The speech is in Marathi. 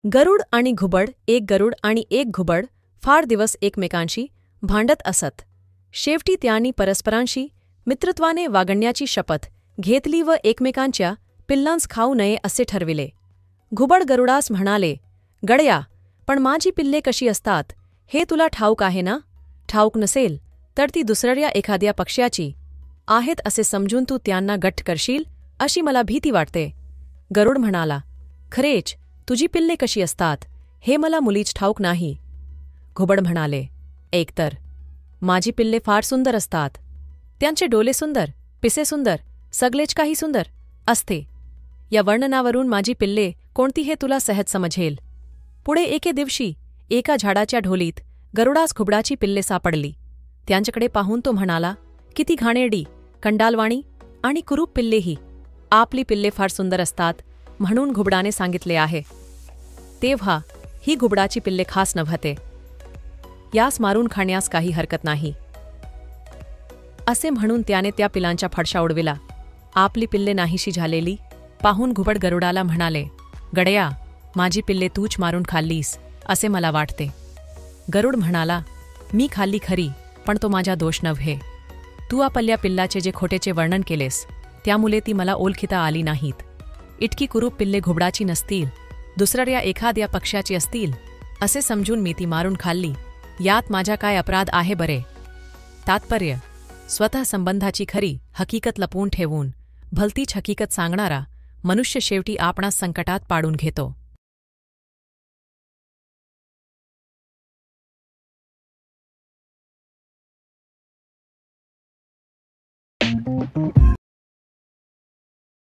गरुड आणि घुबड, एक गरुड आणि एक घुबड फार दिवस एकमेकांशी भांडत असत. शेवटी त्यांनी परस्परांशी मित्रत्वाने वागण्याची शपथ घेतली व एकमेकांच्या पिल्लांस खाऊ नये असे ठरविले. घुबड गरुडास म्हणाले, गडया, पण माझी पिल्ले कशी असतात हे तुला ठाऊक आहे ना? ठाऊक नसेल तर ती दुसऱ्या एखाद्या पक्ष्याची आहेत असे समजून तू त्यांना गट्ट करशील अशी मला भीती वाटते. गरुड म्हणाला, खरेच तुझी पिल्ले कशी असतात हे मला मुळीच ठाऊक नाही. घुबड म्हणाले, एकतर माझी पिल्ले फार सुंदर असतात. त्यांचे डोले सुंदर, पिसे सुंदर, सगळेच काही सुंदर असते. या वर्णनावरून माझी पिल्ले कोणती हे तुला सहज समजेल. पुढे एके दिवशी एका झाडाच्या ढोलीत गरुडास घुबडाची पिल्ले सापडली. त्यांच्याकडे पाहून तो म्हणाला, किती घाणेरडी, कंडालवाणी आणि कुरूप पिल्लेही. आपली पिल्ले फार सुंदर असतात म्हणून घुबडाने सांगितले आहे. तेव्हा ही घुबडाची पिल्ले खास नव्हते. यास मारून खाण्यास काही हरकत नाही असे म्हणून त्याने त्या पिलांच्या फडशा उडविला. आपली पिल्ले नाहीशी झालेली पाहून घुबड गरुडाला म्हणाले, गडया, माझी पिल्ले तूच मारून खाल्लीस असे मला वाटते. गरुड म्हणाला, मी खाल्ली खरी, पण तो माझा दोष नव्हे. तू आपल्या पिल्लाचे जे खोटेचे वर्णन केलेस त्यामुळे ती मला ओळखीता आली नाहीत. इतकी कुरूप पिल्ले घुबडाची नसतील, दुसऱ्या एखाद्या पक्ष्याची असतील असे समजून मी ती मारून खाल्ली. यात माझा काय अपराध आहे बरे? तात्पर्य, स्वतः संबंधाची खरी हकीकत लपवून ठेवून भलतीच हकीकत सांगणारा मनुष्य शेवटी आपणास संकटात पाडून घेतो.